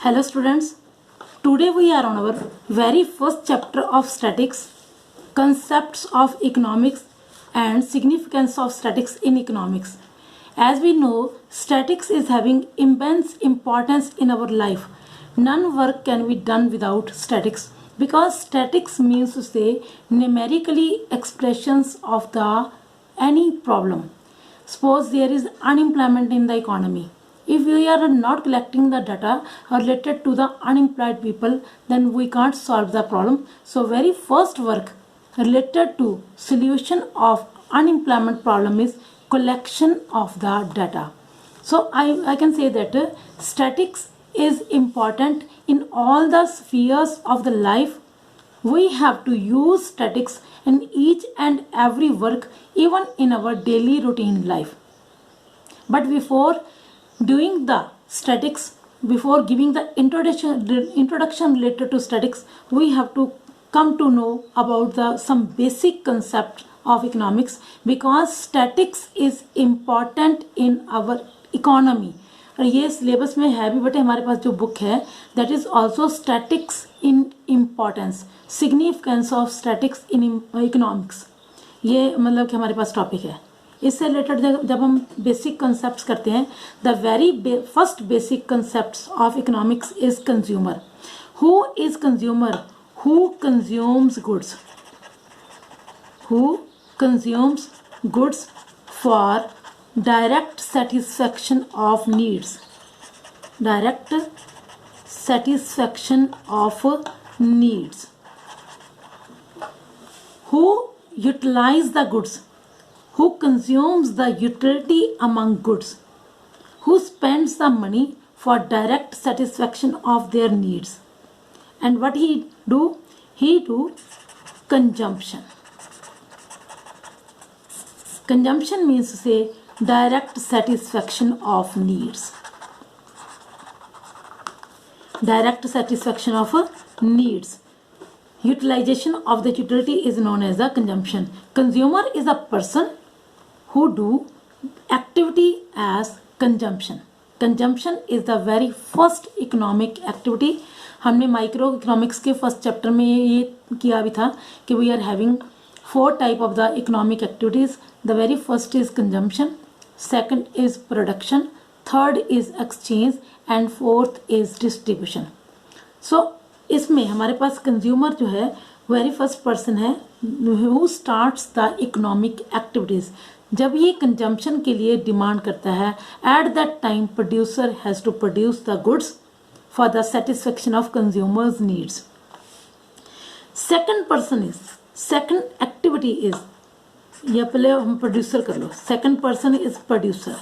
Hello students, today we are on our very first chapter of statics, concepts of economics and significance of statics in economics. As we know, statics is having immense importance in our life. None work can be done without statics because statics means to say numerically expressions of the any problem. Suppose there is unemployment in the economy. If we are not collecting the data related to the unemployed people, then we can't solve the problem. So very first work related to solution of unemployment problem is collection of the data. So I can say that statics is important in all the spheres of the life. We have to use statics in each and every work, even in our daily routine life. But before doing the statics, before giving the introduction related to statics, we have to come to know about some basic concept of economics, because statics is important in our economy. और ये syllabus में है भी, but हमारे पास जो book है that is also statics in importance, significance of statics in economics, ये मतलब कि हमारे पास टॉपिक है. इससे रिलेटेड जब हम बेसिक कंसेप्ट करते हैं, the very first basic concept of economics is consumer. Who is consumer? Who consumes goods, who consumes goods for direct satisfaction of needs, direct satisfaction of needs. Who utilize the goods? Who consumes the utility among goods? Who spends the money for direct satisfaction of their needs? And what he do? He do consumption. Consumption means to say direct satisfaction of needs. Direct satisfaction of needs. Utilization of the utility is known as the consumption. Consumer is a person who do activity as consumption. Consumption is the very first economic activity. हमने micro economics के first chapter में ये किया भी था कि we are having 4 type of the economic activities. The very first is consumption, second is production, third is exchange and fourth is distribution. So इसमें हमारे पास कंज्यूमर जो है वेरी फर्स्ट पर्सन है who starts the economic activities. जब ये consumption के लिए demand करता है, at that time producer has to produce the goods for the satisfaction of consumers needs. Second activity is, या पहले हम प्रोड्यूसर कर लो. Second person is producer.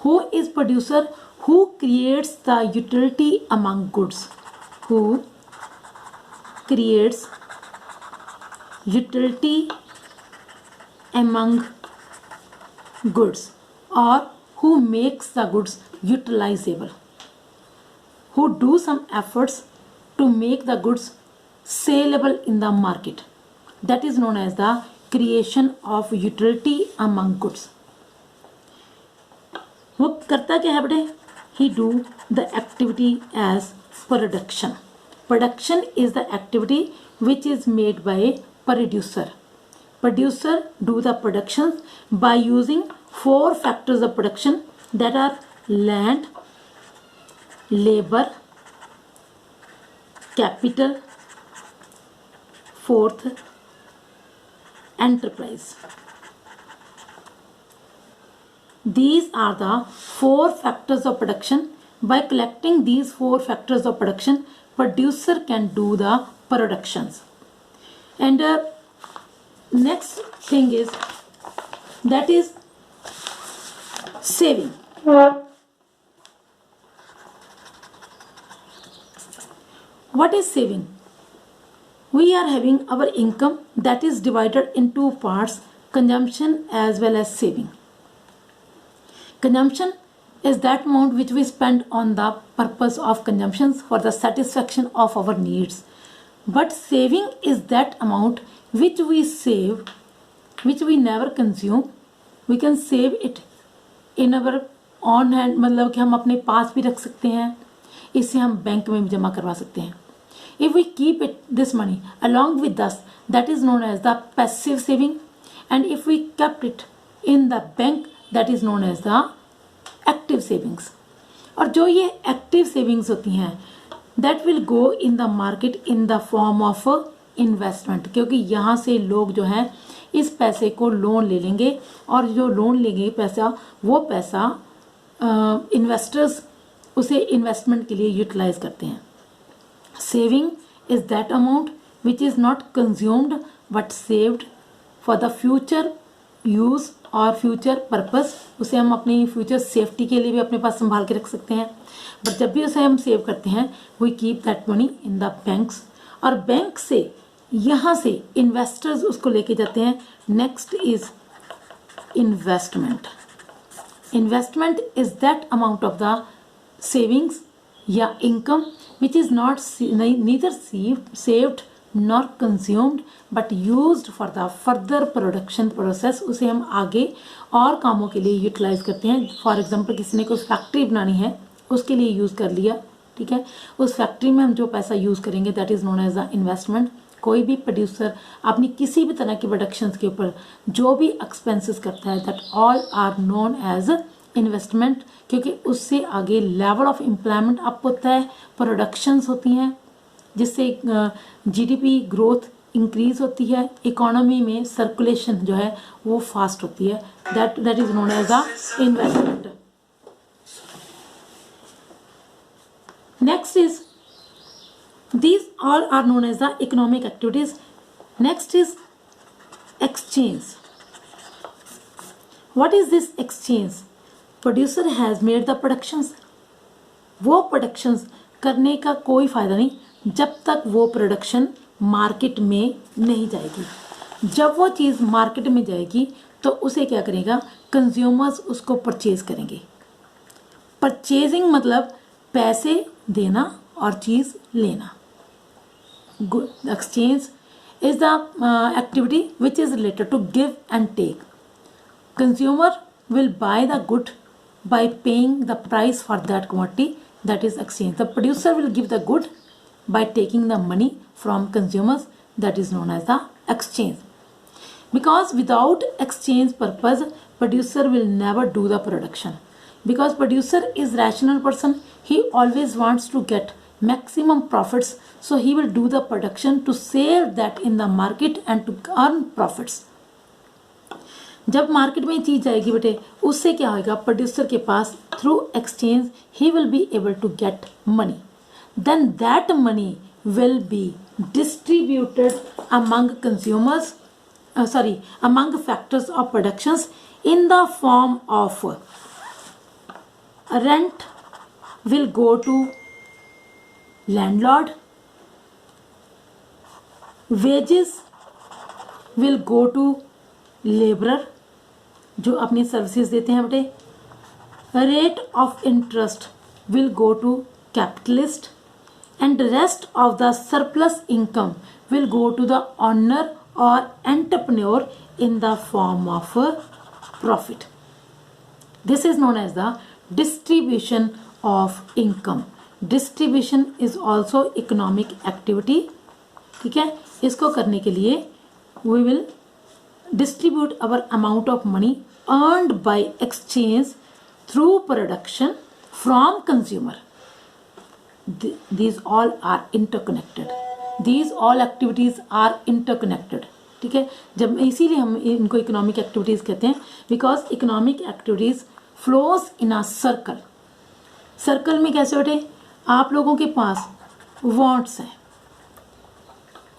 Who is producer? Who creates the utility among goods, who creates utility among goods, और who makes the goods utilizable, who do some efforts to make the goods saleable in the market. That is known as the creation of utility among goods. वो करता क्या है बेटे? He do the activity as production. Production is the activity which is made by producer. Producer do the production by using 4 factors of production, that are land, labor, capital, fourth enterprise. These are the 4 factors of production. By collecting these 4 factors of production, producer can do the productions. And next thing is, that is saving. What is saving? We are having our income that is divided in 2 parts, consumption as well as saving. Consumption is that amount which we spend on the purpose of consumptions for the satisfaction of our needs. But saving is that amount which we save, which we never consume. We can save it in our on hand, मतलब कि हम अपने पास भी रख सकते हैं, इसे हम बैंक में जमा करवा सकते हैं. If we keep this money along with us, that is known as the passive saving, and if we kept it in the bank, that is known as the active savings. और जो ये active savings होती हैं, that will go in the market in the form of investment, क्योंकि यहाँ से लोग जो हैं इस पैसे को लोन ले लेंगे, और जो लोन लेंगे पैसा, वो पैसा इन्वेस्टर्स उसे इन्वेस्टमेंट के लिए यूटिलाइज करते हैं. Saving is that amount which is not consumed but saved for the future use और फ्यूचर पर्पस. उसे हम अपनी फ्यूचर सेफ्टी के लिए भी अपने पास संभाल के रख सकते हैं. बट जब भी उसे हम सेव करते हैं, we keep that money in the banks, और बैंक से यहाँ से इन्वेस्टर्स उसको लेके जाते हैं. Next is investment. Investment is that amount of the savings या income which is not neither saved nor consumed but used for the further production process. उसे हम आगे और कामों के लिए यूटिलाइज करते हैं. फॉर एग्जांपल किसी ने कोई फैक्ट्री बनानी है, उसके लिए यूज़ कर लिया, ठीक है. उस फैक्ट्री में हम जो पैसा यूज़ करेंगे that is known as the investment. कोई भी प्रोड्यूसर अपनी किसी भी तरह की प्रोडक्शंस के ऊपर जो भी एक्सपेंसेस करता है, that all are known as investment, क्योंकि उससे आगे लेवल ऑफ एम्प्लॉयमेंट अप होता है, प्रोडक्शंस होती हैं, जिससे जीडीपी ग्रोथ इंक्रीज होती है, इकोनॉमी में सर्कुलेशन जो है वो फास्ट होती है. That is known as the investment. Next is these all are known as the economic activities. Next is exchange. What is this exchange? Producer has made the productions. वो productions करने का कोई फ़ायदा नहीं जब तक वो प्रोडक्शन मार्केट में नहीं जाएगी. जब वो चीज़ मार्केट में जाएगी तो उसे क्या करेगा, कंज्यूमर्स उसको परचेज करेंगे. परचेजिंग मतलब पैसे देना और चीज़ लेना. Exchange is the activity which is related to give and take. Consumer will buy the good by paying the price for that commodity, that is exchange. The producer will give the good by taking the money from consumers, that is known as the exchange. Because without exchange purpose, producer will never do the production. Because producer is rational person, he always wants to get maximum profits, so he will do the production to sell that in the market and to earn profits. जब market में चीज जाएगी बेटे, उससे क्या होगा, producer के pass through exchange he will be able to get money. Then that money will be distributed among consumers, among factors of productions in the form of rent will go to landlord, wages will go to laborer जो अपनी services देते हैं बेटे, rate of interest will go to capitalist, and rest of the surplus income will go to the owner or entrepreneur in the form of profit. This is known as the distribution of income. Distribution is also economic activity. ठीक है, इसको करने के लिए we will distribute our amount of money earned by exchange through production from consumer. These all are interconnected. These all activities are interconnected. ठीक है, जब इसीलिए हम इनको इकोनॉमिक एक्टिविटीज कहते हैं, because economic activities flows in a circle. Circle में कैसे बेटे, आप लोगों के पास वांट्स हैं,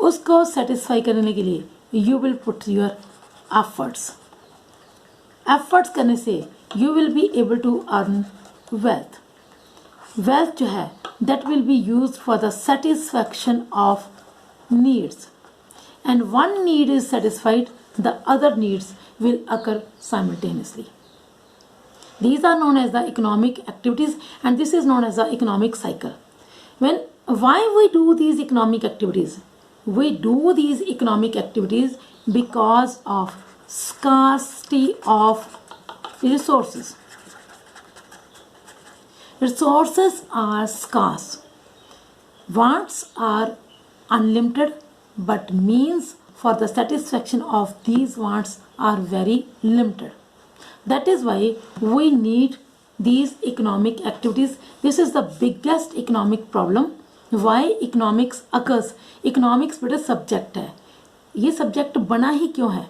उसको सेटिस्फाई करने के लिए you will put your efforts. Efforts करने से you will be able to earn wealth. Wealth जो है that will be use for the satisfaction of needs, and one need is satisfied, the other needs will occur simultaneously. These are known as the economic activities, and this is known as the economic cycle. Why we do these economic activities? We do these economic activities because of scarcity of resources. resources are scarce, wants are unlimited, but means for the satisfaction of these wants are very limited. That is why we need these economic activities. This is the biggest economic problem. Why economics occurs? Economics बेटा subject है. ये subject बना ही क्यों है?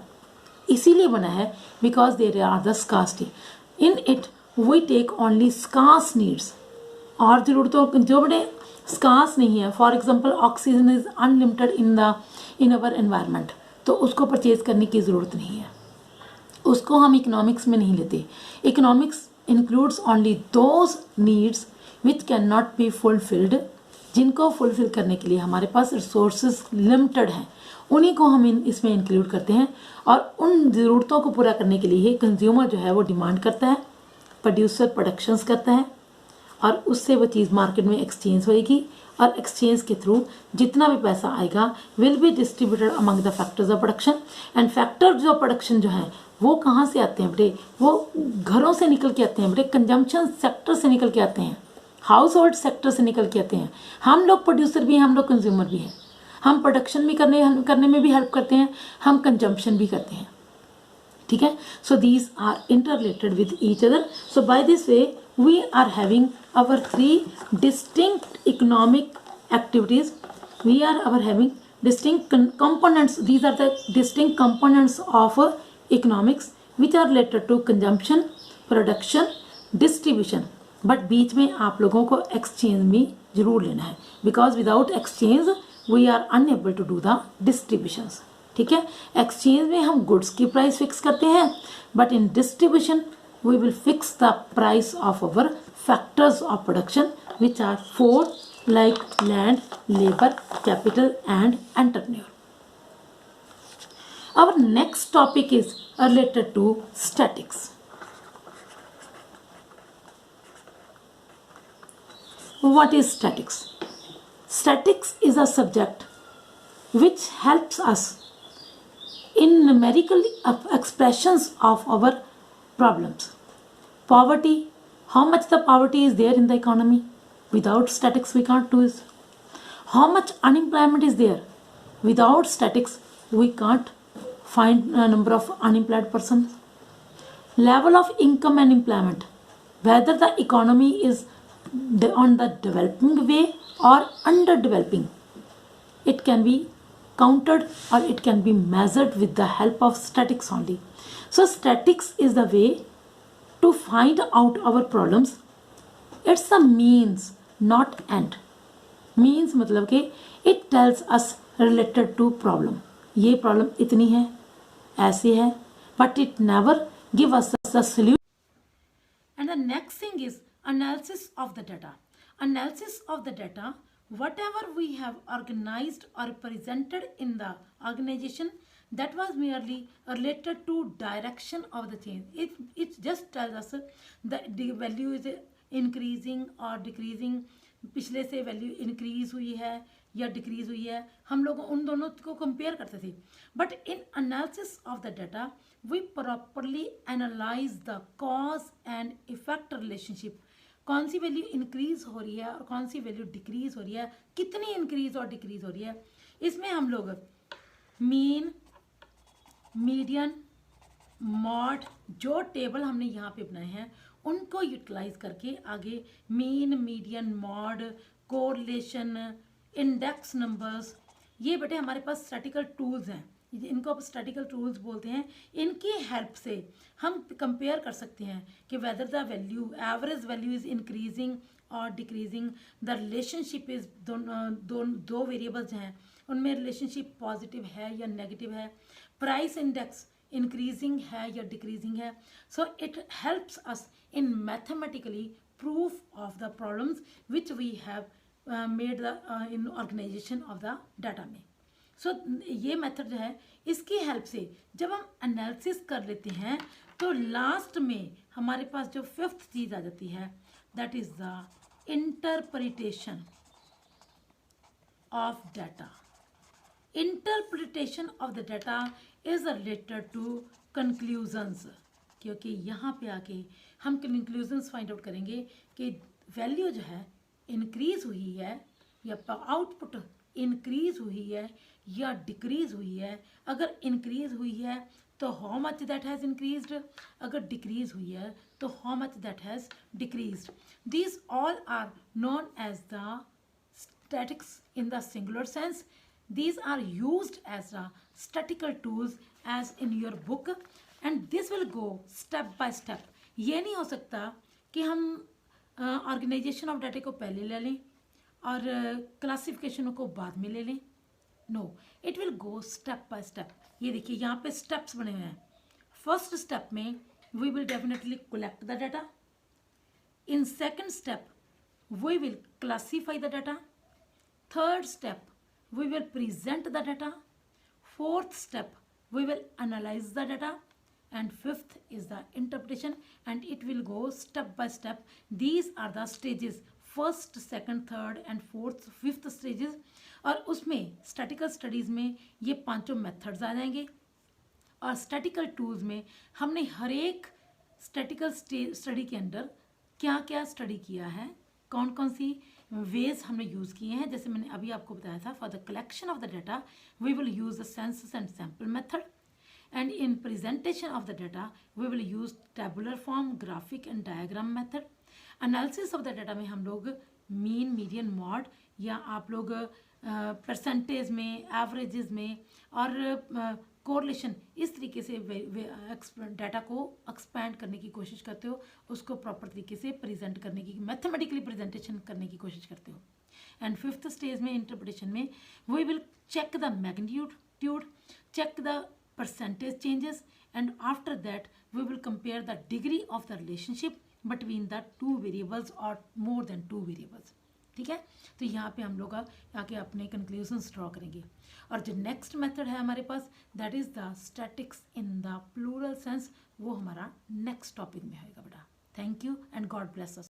इसीलिए बना है because there are the scarcity. In it we take only scarce needs. और जरूरतों जो बड़े scarce नहीं है. For example, oxygen is unlimited in our environment. तो उसको परचेज करने की ज़रूरत नहीं है. उसको हम इकोनॉमिक्स में नहीं लेते. Economics includes only those needs which can not be fulfilled, जिनको फुलफिल करने के लिए हमारे पास रिसोर्सेज लिमिटेड हैं, उन्हीं को हम इसमें इंक्लूड करते हैं. और उन ज़रूरतों को पूरा करने के लिए कंज्यूमर जो है वो डिमांड करता है, प्रोड्यूसर प्रोडक्शंस करता है, और उससे वो चीज़ मार्केट में एक्सचेंज होएगी, और एक्सचेंज के थ्रू जितना भी पैसा आएगा will be distributed among the factors of production. And factor जो प्रोडक्शन जो है वो कहाँ से आते हैं बेटे? वो घरों से निकल के आते हैं बेटे, कंजम्पशन सेक्टर से निकल के आते हैं, हाउस होल्ड सेक्टर से निकल के आते हैं. हम लोग प्रोड्यूसर भी हैं, हम लोग कंज्यूमर भी हैं. हम प्रोडक्शन भी करने में भी हेल्प करते हैं, हम कंजम्पशन भी करते हैं. ठीक है. So these are interrelated with each other. So by this way we are having our three distinct economic activities. We are having distinct components. These are the distinct components of economics which are related to consumption, production, distribution. But बीच में आप लोगों को exchange भी जरूर लेना है, because without exchange we are unable to do the distributions. ठीक है. exchange में हम goods की price fix करते हैं, but in distribution we will fix the price of our factors of production, which are 4 like land, labor, capital and entrepreneur. Our next topic is related to statics. What is statics? Statics is a subject which helps us in numerical expressions of our problems. Poverty, how much the poverty is there in the economy? Without statics we can't do it. How much unemployment is there? Without statics we can't find a number of unemployed persons. Level of income and employment, whether the economy is on the developing way or underdeveloping, it can be counted or it can be measured with the help of statics only. So statics is the way to find out our problems. It's a means, not end. Means मतलब कि it tells us related to problem. ये problem इतनी है, ऐसी है, but it never give us the solution. And the next thing is analysis of the data. Analysis of the data, whatever we have organized or presented in the organization, that was merely related to direction of the change. It just tells us that the value is increasing or decreasing. पिछले से value increase हुई है या decrease हुई है, हम लोग उन दोनों को कंपेयर करते थे. But in analysis of the data we properly analyse the cause and effect relationship. कौन सी वैल्यू इंक्रीज हो रही है और कौन सी वैल्यू डिक्रीज हो रही है, कितनी इंक्रीज और डिक्रीज हो रही है. इसमें हम लोग मीन, मीडियन, मॉड, जो टेबल हमने यहाँ पे बनाए हैं उनको यूटिलाइज करके आगे mean, median, mod, correlation, index numbers, ये बेटे हमारे पास स्टैटिकल टूल्स हैं, इनको आप स्टैटिकल टूल्स बोलते हैं. इनकी हेल्प से हम कंपेयर कर सकते हैं कि whether the value, average value is increasing और डिक्रीजिंग. द रिलेशनशिप इज दो वेरिएबल्स हैं, उनमें रिलेशनशिप पॉजिटिव है या नेगेटिव है. प्राइस इंडेक्स इंक्रीजिंग है या डिक्रीजिंग है. So it helps us in mathematically proof of the problems which we have made the in organisation of the data में. सो ये मेथड जो है इसकी हेल्प से जब हम एनालिसिस कर लेते हैं तो लास्ट में हमारे पास जो 5th चीज़ आ जाती है, that is the interpretation of data. Interpretation of the data is related to conclusions, क्योंकि यहाँ पे आके हम कंक्लूजन्स फाइंड आउट करेंगे कि वैल्यू जो है इंक्रीज हुई है या आउटपुट इंक्रीज हुई है या डिक्रीज हुई है। अगर इंक्रीज हुई है तो how much that has increased, अगर डिक्रीज हुई है तो how much that has decreased. These all are known as the statics in the singular sense. These are used as statistical tools as in your book, and this will go step by step. ये नहीं हो सकता कि हम organisation of data को पहले ले लें और क्लासिफिकेशन को बाद में ले लें। No, it will go step by step. ये देखिए यहाँ पे स्टेप्स बने हुए हैं। फर्स्ट स्टेप में we will definitely collect the data. In second step we will classify the data. Third step, we will present the data. Fourth step, we will analyze the data. And fifth is the interpretation, and it will go step by step. These are the stages, first, second, third and fourth, fifth stages. और उसमें statistical studies में ये पांचों methods आ जाएंगे। और statistical tools में हमने हर एक स्टैटिकल स्टडी के अंदर क्या क्या स्टडी किया है, कौन कौन सी वेज हमने यूज़ किए हैं। जैसे मैंने अभी आपको बताया था, for the collection of the data we will use the census and sample method, and in presentation of the data we will use tabular form, graphic and diagram method. Analysis of the data में हम लोग mean, median, mod या आप लोग percentage में, averages में और correlation, इस तरीके से डाटा को एक्सपैंड करने की कोशिश करते हो, उसको प्रॉपर तरीके से प्रेजेंट करने की, मैथमेटिकली प्रेजेंटेशन करने की कोशिश करते हो। एंड फिफ्थ स्टेज में इंटरप्रिटेशन में we will check the magnitude, check the percentage changes, and after that we will compare the degree of the relationship between the two variables और मोर देन टू वेरिएबल्स। ठीक है, तो यहाँ पे हम लोग आके अपने कंक्लूजन्स ड्रॉ करेंगे। और जो नेक्स्ट मेथड है हमारे पास, that is the statics in the plural sense, वो हमारा नेक्स्ट टॉपिक में होगा बेटा। Thank you and God bless us.